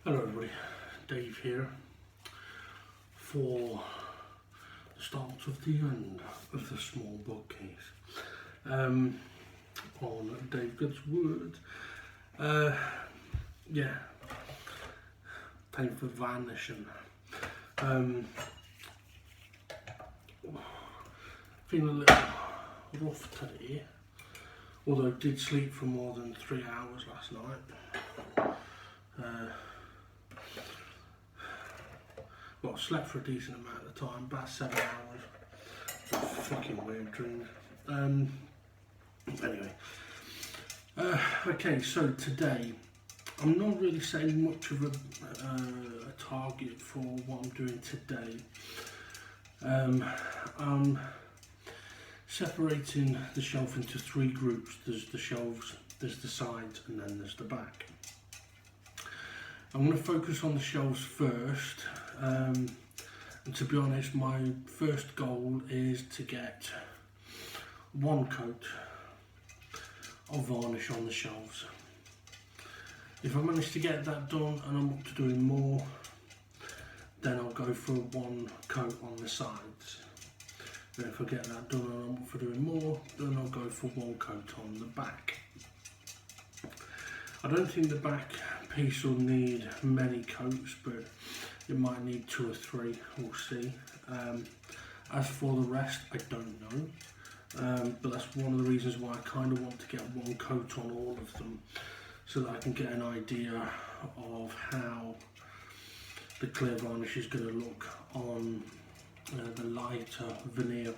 Hello everybody, Dave here for the start of the end of the small bookcase on Dave Good's Word. Yeah, time for vanishing. Feeling a little rough today, although I did sleep for more than 3 hours last night. Well, I slept for a decent amount of time, about 7 hours. Fucking weird dreams. Anyway. Okay, so today, I'm not really setting much of a target for what I'm doing today. I'm separating the shelf into 3 groups. There's the shelves, there's the sides, and then there's the back. I'm going to focus on the shelves first, and to be honest, my first goal is to get 1 coat of varnish on the shelves. If I manage to get that done and I'm up to doing more, then I'll go for 1 coat on the sides. And if I get that done and I'm up for doing more, then I'll go for 1 coat on the back. I don't think the back piece will need many coats, but it might need 2 or 3, we'll see. As for the rest, I don't know, but that's one of the reasons why I kind of want to get 1 coat on all of them, so that I can get an idea of how the clear varnish is going to look on the lighter veneer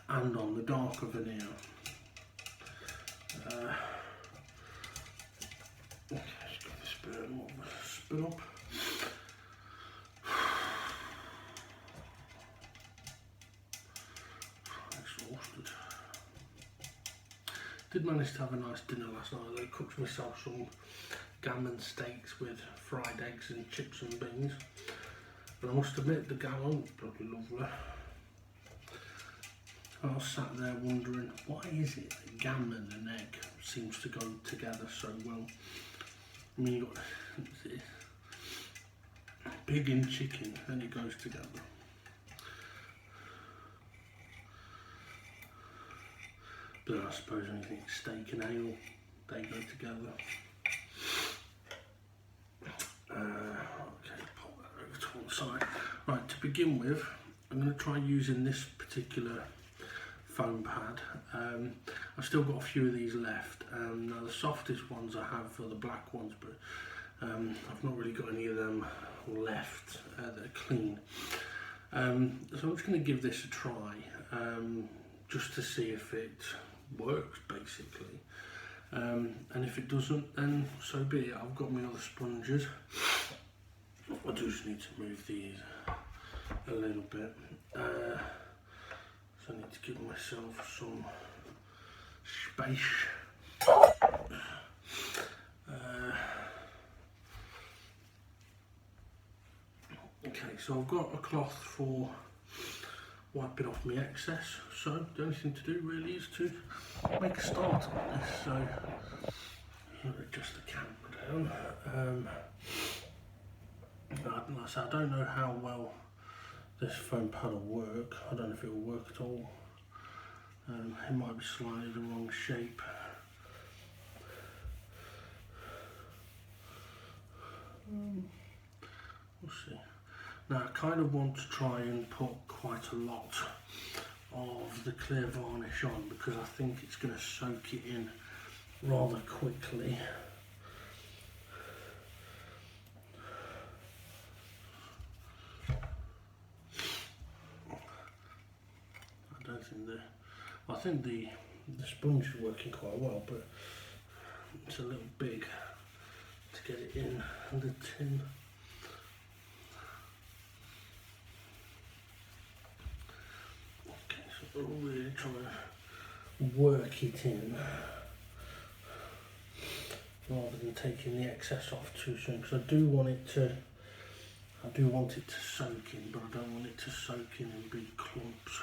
and on the darker veneer. Okay, just give this a bit more of a spin up. Exhausted. Did manage to have a nice dinner last night. I cooked myself some gammon steaks with fried eggs and chips and beans. And I must admit, the gammon was bloody lovely. I was sat there wondering, why is it that gammon and egg seems to go together so well? I mean, you got pig and chicken, and it goes together. But I suppose anything steak and ale, they go together. Okay, pop that over to one side. Right, to begin with, I'm going to try using this particular foam pad. I've still got a few of these left. Now the softest ones I have are the black ones, but I've not really got any of them left that are clean. So I'm just going to give this a try, just to see if it works, basically. And if it doesn't, then so be it. I've got my other sponges. I just need to move these a little bit. So I need to give myself some space. Okay, so I've got a cloth for wiping off my excess. So the only thing to do really is to make a start on this. So I'll adjust the camera down. Like I said, I don't know how well this foam pad will work. I don't know if it will work at all. It might be slightly the wrong shape. We'll see. Now I kind of want to try and put quite a lot of the clear varnish on, because I think it's going to soak it in rather quickly. I think the sponge is working quite well, but it's a little big to get it in the tin. Okay, so I'm really trying to work it in rather than taking the excess off too soon, because I do want it to soak in, but I don't want it to soak in big clumps.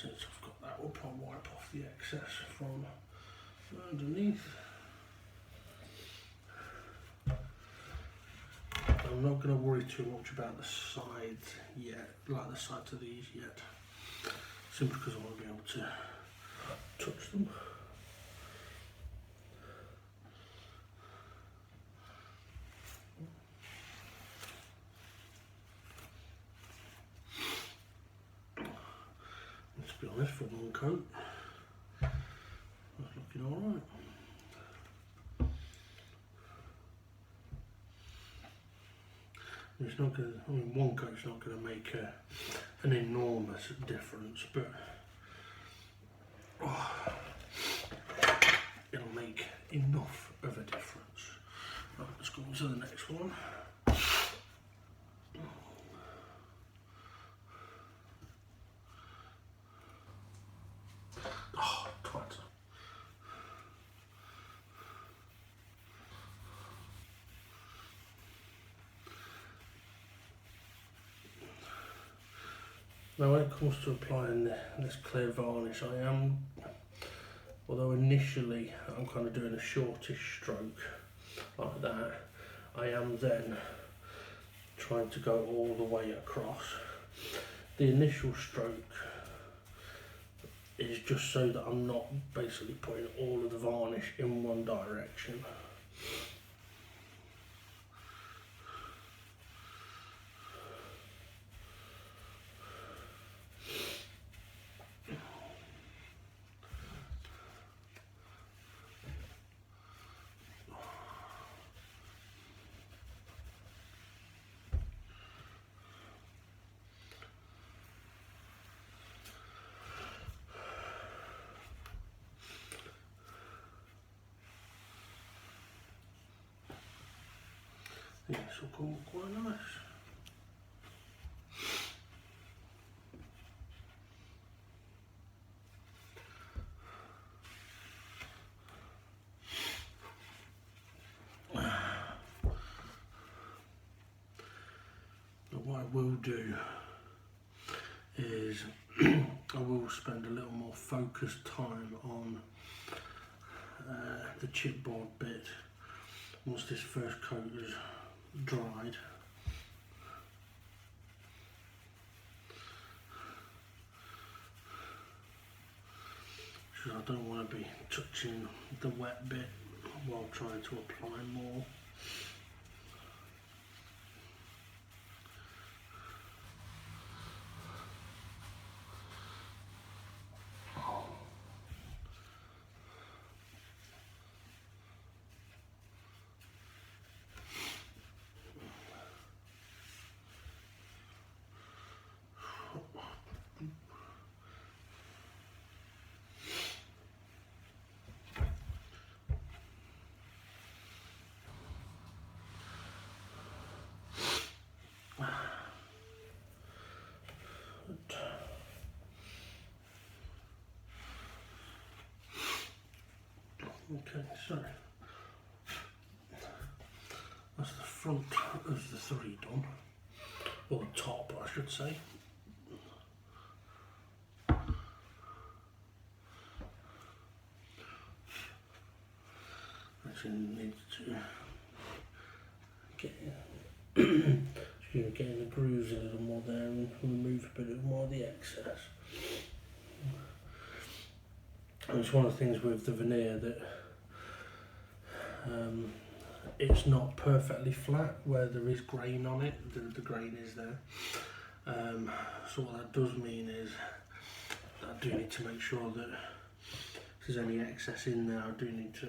since I've got that, we'll probably wipe off the excess from underneath. I'm not going to worry too much about the sides yet, like the sides of these yet, simply because I want to be able to touch them. And to be honest, for one coat, that's looking alright. It's not going to, I mean, one coat's not going to make an enormous difference, but it'll make enough of a difference. Right, let's go on to the next one. Oh, twat. Now when it comes to applying this clear varnish, I am, although initially I'm kind of doing a shortish stroke like that, I am then trying to go all the way across. The initial stroke is just so that I'm not basically putting all of the varnish in one direction. This will come quite nice. But what I will do is I will spend a little more focused time on the chipboard bit once this first coat is dried. Because I don't want to be touching the wet bit while trying to apply more. Okay, so that's the front of the three done, or the top I should say. Actually need to get getting the grooves a little more there and remove a bit more of the excess. And it's one of the things with the veneer that it's not perfectly flat where there is grain on it, the grain is there. So what that does mean is that I do need to make sure that if there's any excess in there, I do need to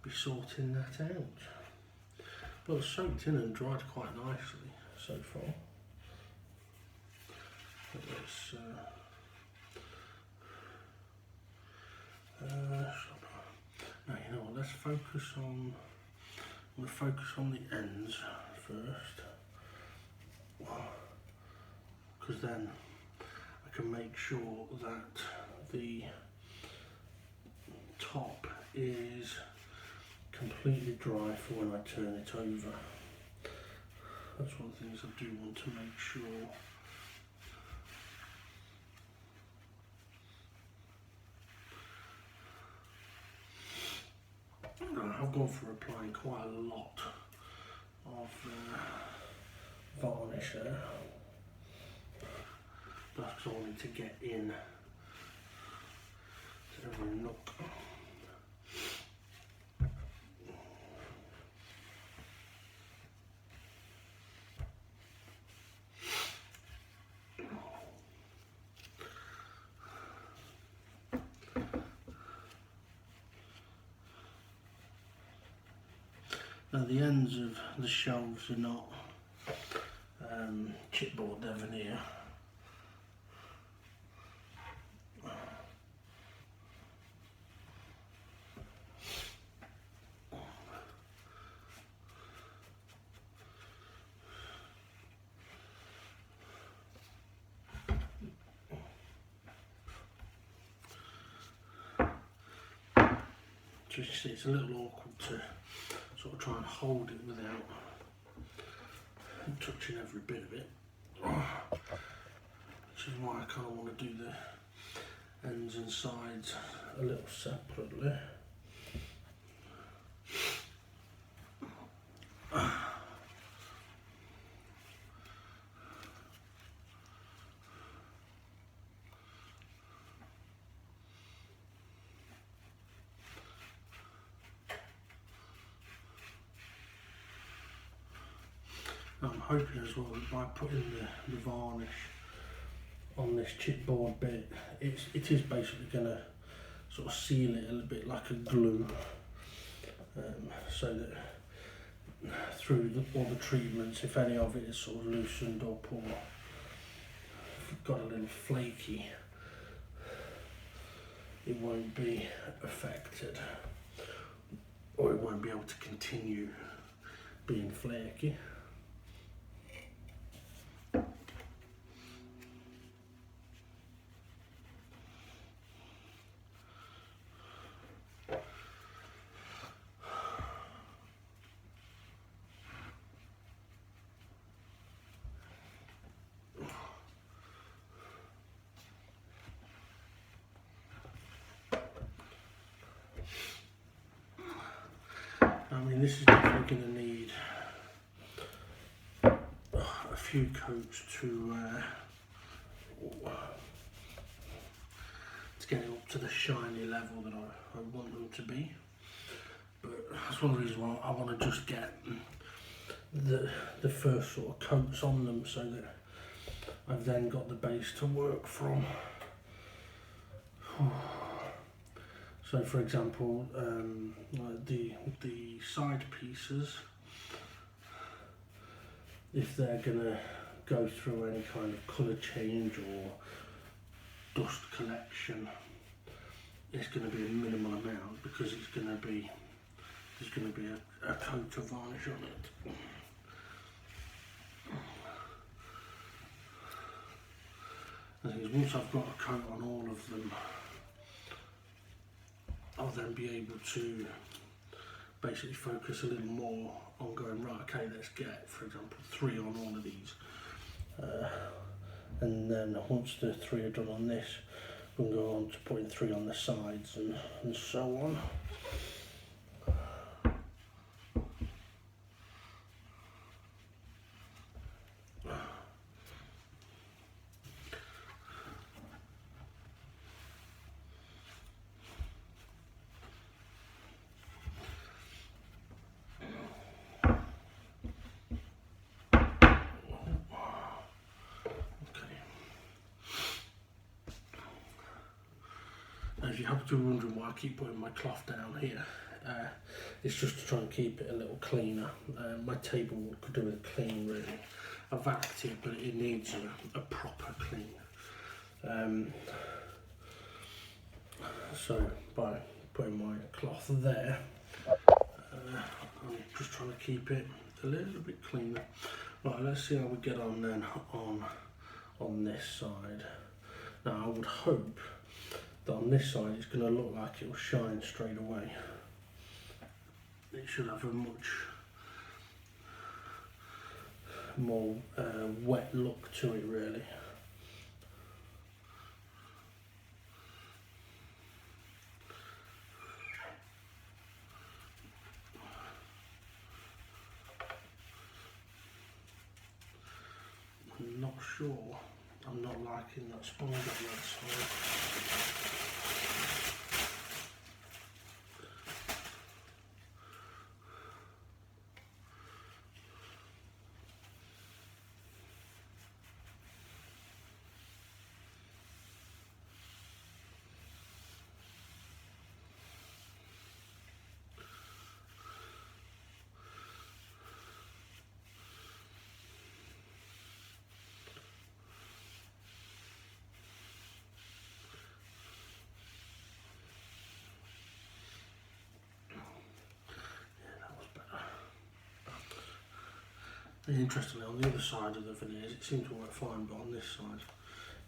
be sorting that out. But it's soaked in and dried quite nicely so far. But let's now you know what, let's focus on, I'm going to focus on the ends first, because then I can make sure that the top is completely dry for when I turn it over. That's one of the things I do want to make sure. I've gone for applying quite a lot of varnish there. That's because I wanted to get in to every nook. Now the ends of the shelves are not chipboard, they're veneer. So you see it's a little awkward to sort of try and hold it without touching every bit of it, which is why I kind of want to do the ends and sides a little separately. I'm hoping as well that by putting the varnish on this chipboard bit, it is basically going to sort of seal it a little bit like a glue, so that through all the treatments, if any of it is sort of loosened up or got a little flaky, it won't be affected, or it won't be able to continue being flaky. I mean, this is definitely going to need a few coats to get it up to the shiny level that I want them to be. But that's one of the reasons why I want to just get the first sort of coats on them, so that I've then got the base to work from. So for example, the side pieces, if they're going to go through any kind of colour change or dust collection, it's going to be a minimal amount, because there's going to be a coat of varnish on it. The thing is, once I've got a coat on all of them, I'll then be able to basically focus a little more on going, right, okay, let's get, for example, 3 on all of these. And then once the 3 are done on this, we'll go on to putting 3 on the sides and so on. If you happen to be wondering why I keep putting my cloth down here, it's just to try and keep it a little cleaner. My table could do with a clean, really. I've vacuumed it, but it needs a proper clean. So by putting my cloth there, I'm just trying to keep it a little bit cleaner. Right, let's see how we get on then on this side. Now I would hope that on this side it's going to look like it will shine straight away. It should have a much more wet look to it, really. I'm not sure. I'm not liking that sponge on that side. Interestingly, on the other side of the veneers it seemed to work fine, but on this side,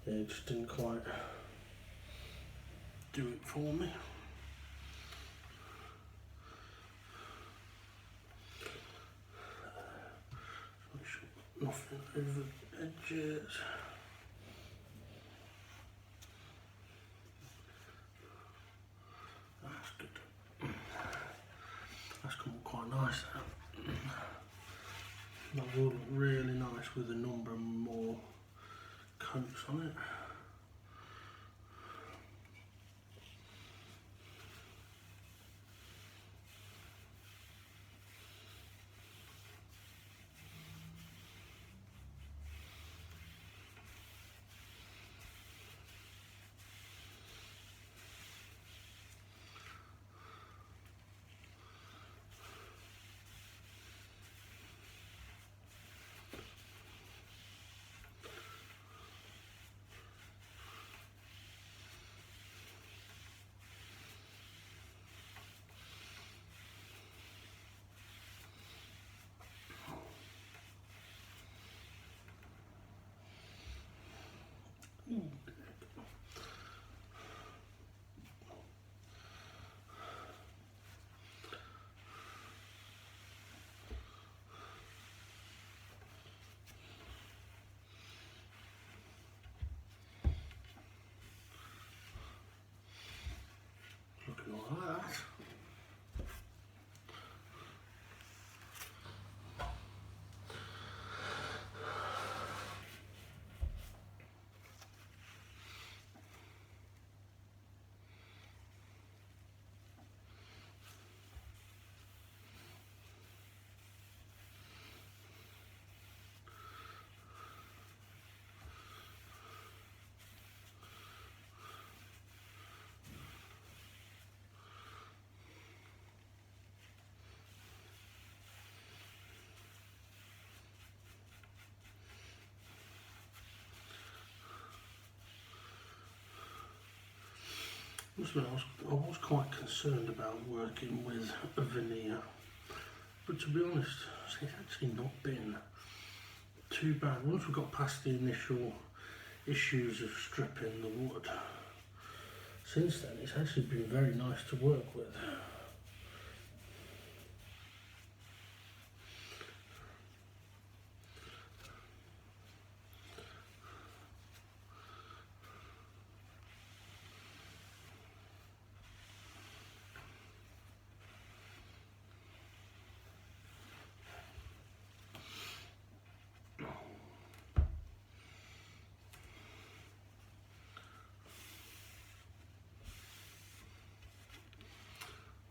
yeah, it just didn't quite do it for me. Make sure nothing over the edges. That's good. That's come up quite nice. That will look really nice with a number more coats on it. Looking like that. I was quite concerned about working with a veneer, but to be honest, it's actually not been too bad. Once we got past the initial issues of stripping the wood, since then it's actually been very nice to work with.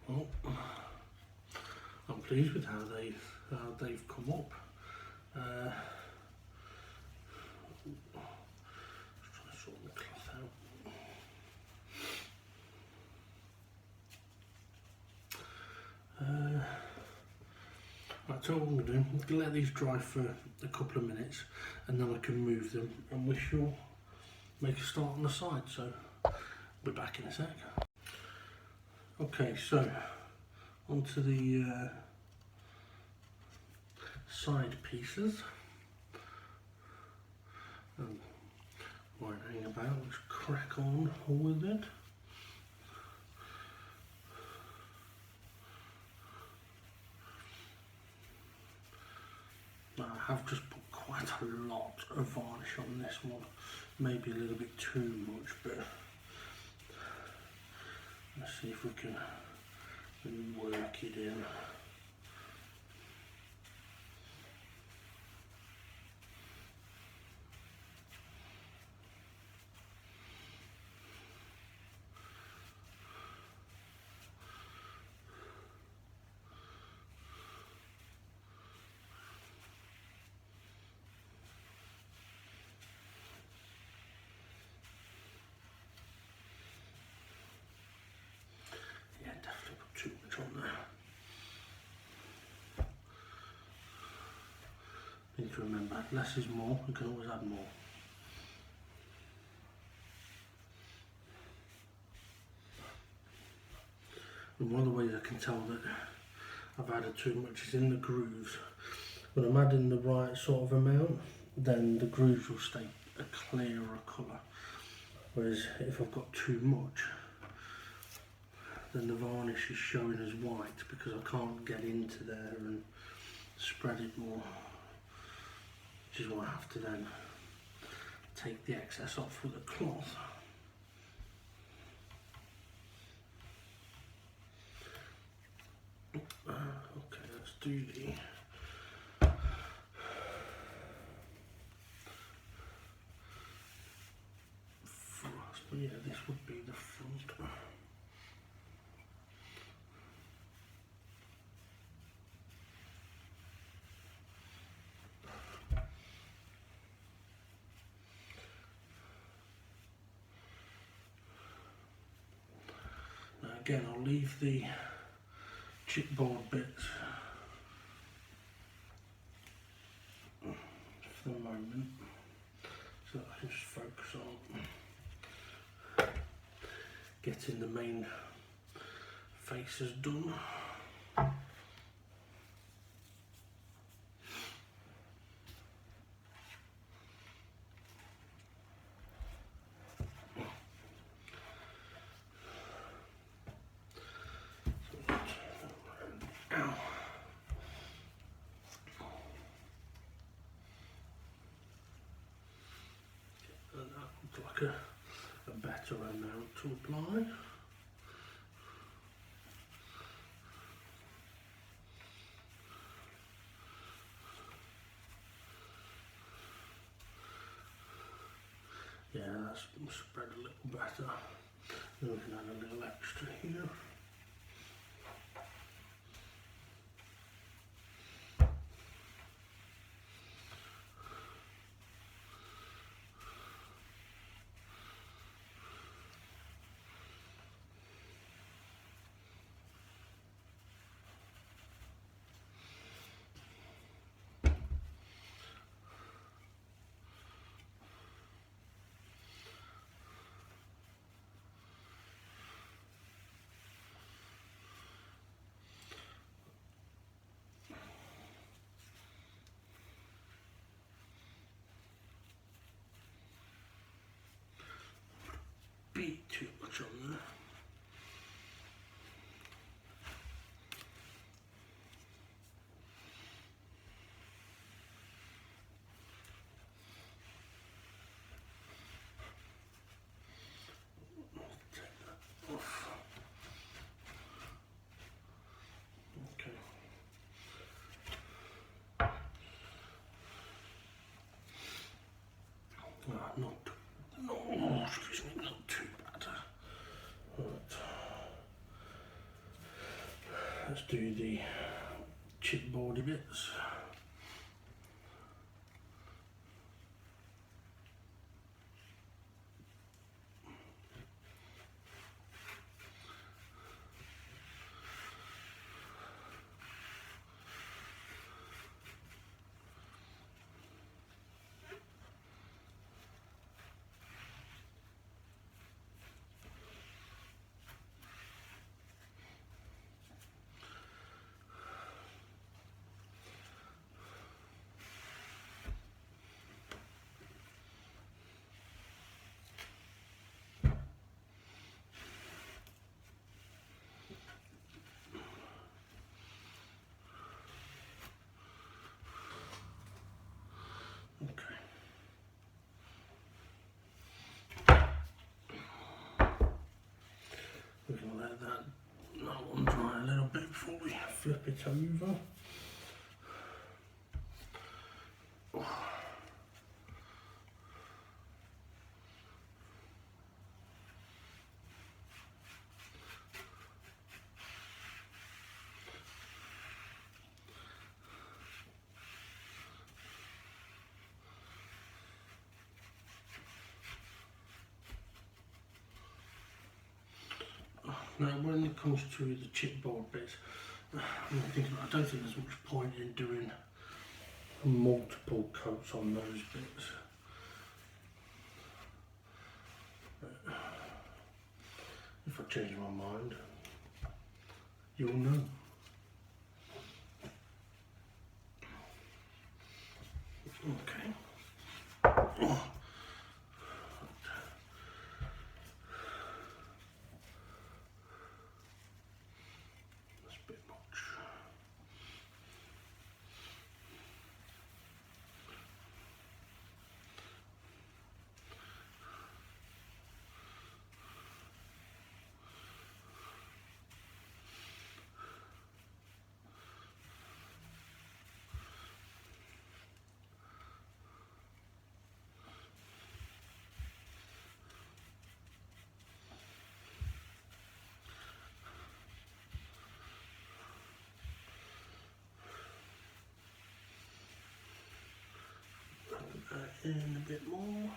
Well, I'm pleased with how they've come up. Just trying to sort the cloth out. Right, so what I'm going to do, I'm going to let these dry for a couple of minutes, and then I can move them, and we shall make a start on the side. So we're back in a sec. Okay, so onto the side pieces. Won't hang about, let's crack on with it. I have just put quite a lot of varnish on this one, maybe a little bit too much, but let's see if we can work it in. thing to remember. Less is more, you can always add more. And one of the ways I can tell that I've added too much is in the grooves. When I'm adding the right sort of amount, then the grooves will stay a clearer colour. Whereas if I've got too much, then the varnish is showing as white because I can't get into there and spread it more. Which is why I have to then take the excess off with a cloth. Okay, let's do the front. But yeah, this would be the front. Now again, I'll leave the chipboard bits for the moment, so that I can just focus on getting the main faces done. Like a better amount to apply. Yeah, that's spread a little better. Then we can add a little extra here. Be too much on there. Take that off. Okay. Excuse me, not too bad. Right. Let's do the chipboardy bits. We can let that one dry a little bit before we flip it over. Now, when it comes to the chipboard bits, I don't think there's much point in doing multiple coats on those bits. If I change my mind, you'll know. Okay. Oh. That's a bit much. In a bit more.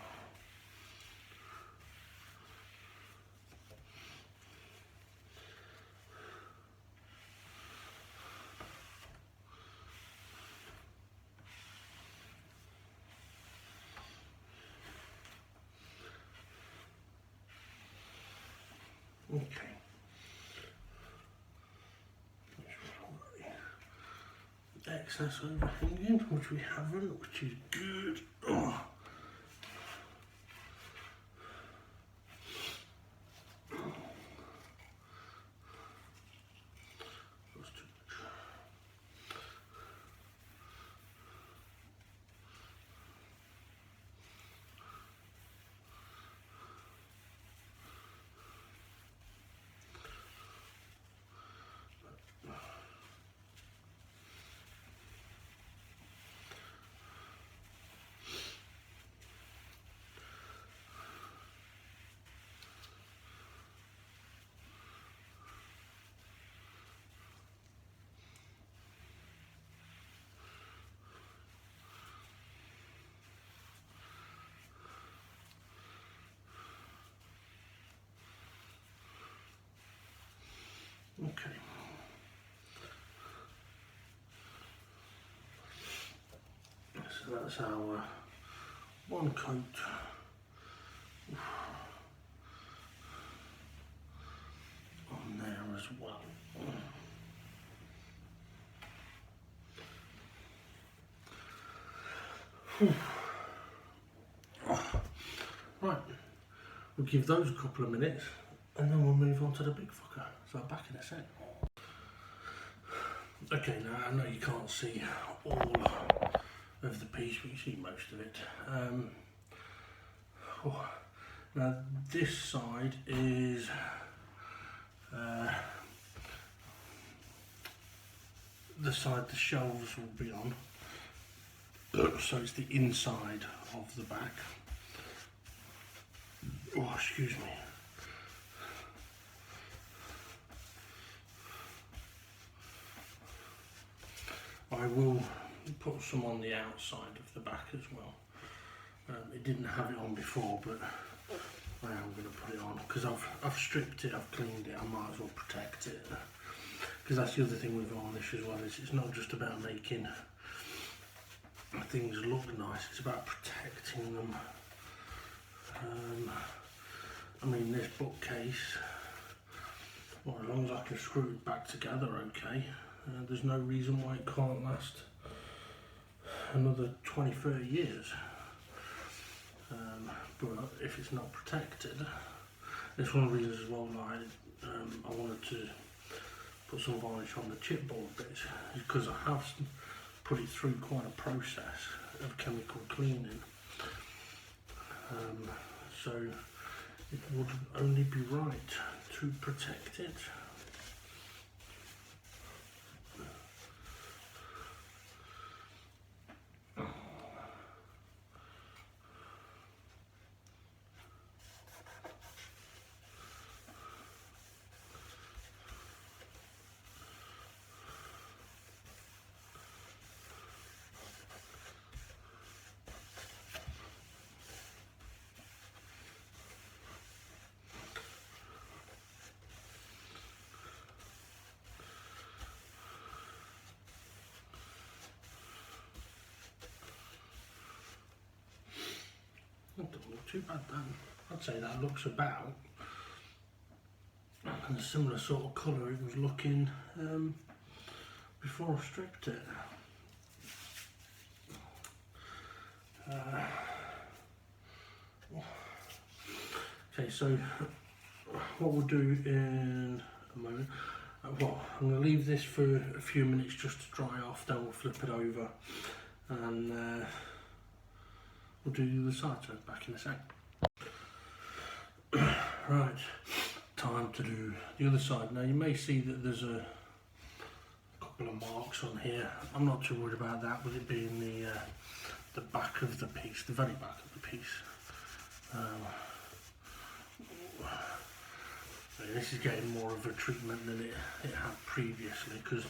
Okay. Excess overhanging, which we haven't, which is good. Oh. Okay. So that's our one coat. On there as well. Right, we'll give those a couple of minutes and then we'll move on to the big fucker. So I'm back in a sec. Okay, now I know you can't see all of the piece, but you see most of it. Now this side is the side the shelves will be on. So it's the inside of the back. Oh, excuse me. I will put some on the outside of the back as well. It didn't have it on before, but I am going to put it on because I've stripped it, I've cleaned it. I might as well protect it, because that's the other thing with varnish as well. Is it's not just about making things look nice, it's about protecting them. I mean, this bookcase, well, as long as I can screw it back together okay, there's no reason why it can't last another 20-30 years. But if it's not protected, it's one of the reasons as well why I wanted to put some varnish on the chipboard bits, because I have put it through quite a process of chemical cleaning, so it would only be right to protect it. too bad then. I'd say that looks about, and a similar sort of colour it was looking before I stripped it. Okay, so what we'll do in a moment, well, I'm going to leave this for a few minutes just to dry off, then we'll flip it over and we'll do the other side, so back in a sec. Right, time to do the other side. Now you may see that there's a couple of marks on here. I'm not too worried about that, with it being the back of the piece, the very back of the piece. This is getting more of a treatment than it had previously, because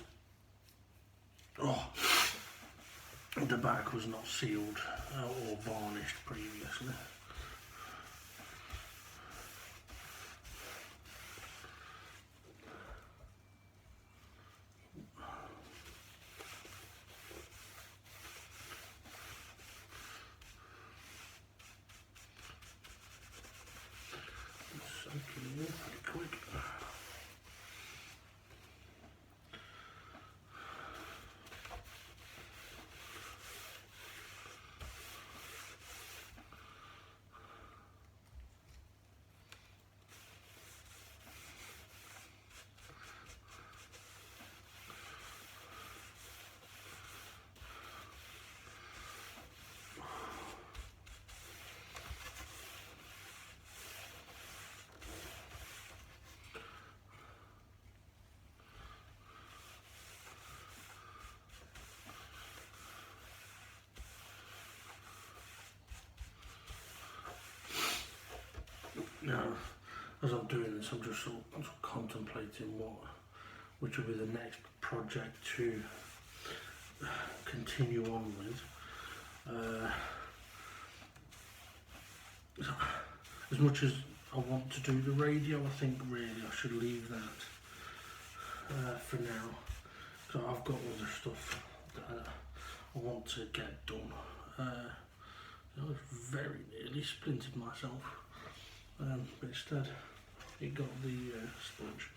the back was not sealed or varnished previously. Now, as I'm doing this, I'm just sort of contemplating which will be the next project to continue on with. As much as I want to do the radio, I think really I should leave that for now. So I've got other stuff that I want to get done. I very nearly splintered myself. But instead it got the sponge.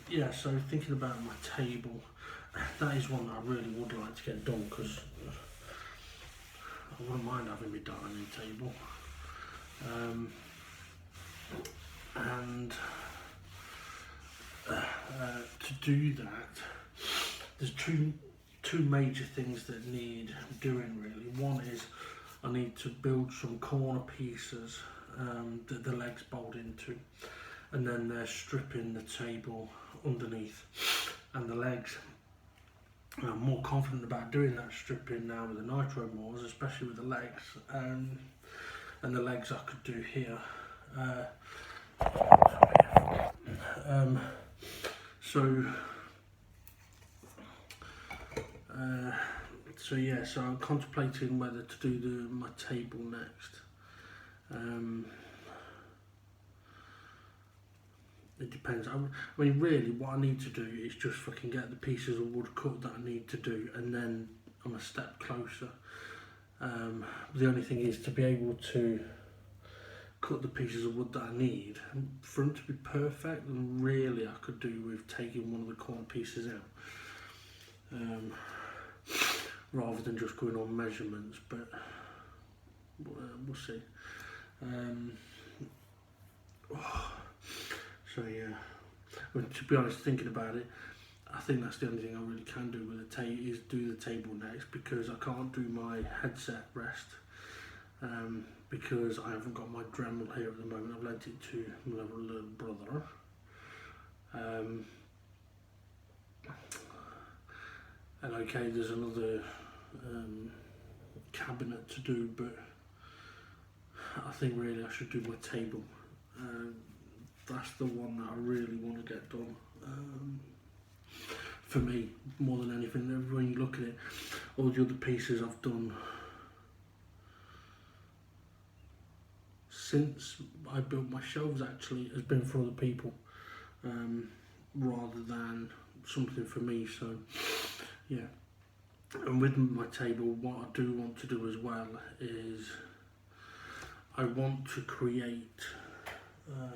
Yeah, so thinking about my table, that is one that I really would like to get done, because I wouldn't mind having my dining table. And to do that, there's two major things that need doing really. One is I need to build some corner pieces that the legs bolt into, and then they're stripping the table underneath and the legs. I'm more confident about doing that stripping now with the nitro mores, especially with the legs, and the legs I could do here. So yeah, so I'm contemplating whether to do my table next. It depends. I mean, really, what I need to do is just fucking get the pieces of wood cut that I need to do, and then I'm a step closer. The only thing is to be able to cut the pieces of wood that I need for them to be perfect, and really I could do with taking one of the corner pieces out, rather than just going on measurements, but we'll see. So yeah, but to be honest, thinking about it, I think that's the only thing I really can do with the table, is do the table next, because I can't do my headset rest, because I haven't got my Dremel here at the moment. I've lent it to my little brother. And okay, there's another cabinet to do, but I think really I should do my table. That's the one that I really want to get done. For me, more than anything. When you look at it, all the other pieces I've done since I built my shelves actually has been for other people, rather than something for me. So yeah, and with my table, what I do want to do as well is I want to create, I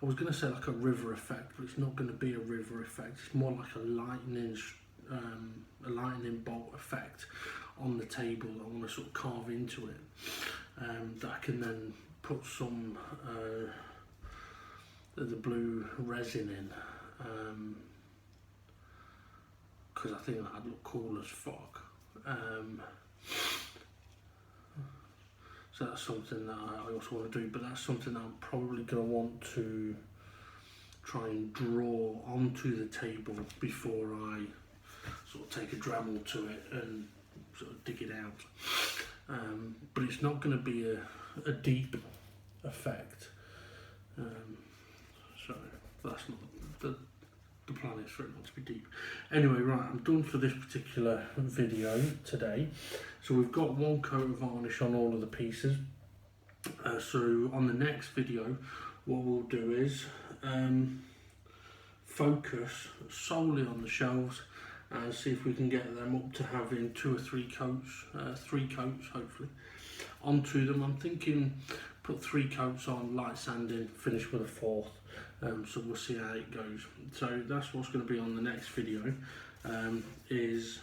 was going to say like a river effect, but it's not going to be a river effect. It's more like a lightning bolt effect on the table that I want to sort of carve into it, that I can then put some of the blue resin in, because I think that'd look cool as fuck. So that's something that I also want to do, but that's something that I'm probably going to want to try and draw onto the table before I sort of take a Dremel to it and sort of dig it out. But it's not going to be a deep effect, so that's not the plan is for it not to be deep. Anyway, right, I'm done for this particular video today. So we've got one coat of varnish on all of the pieces. So on the next video, what we'll do is focus solely on the shelves and see if we can get them up to having 2 or 3 coats, 3 coats hopefully, onto them. I'm thinking put 3 coats on, light sanding, finish with a 4th. So we'll see how it goes. So that's what's going to be on the next video, is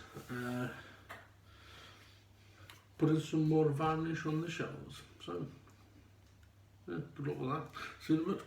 putting some more varnish on the shelves. So yeah, good luck with that. See you in a bit.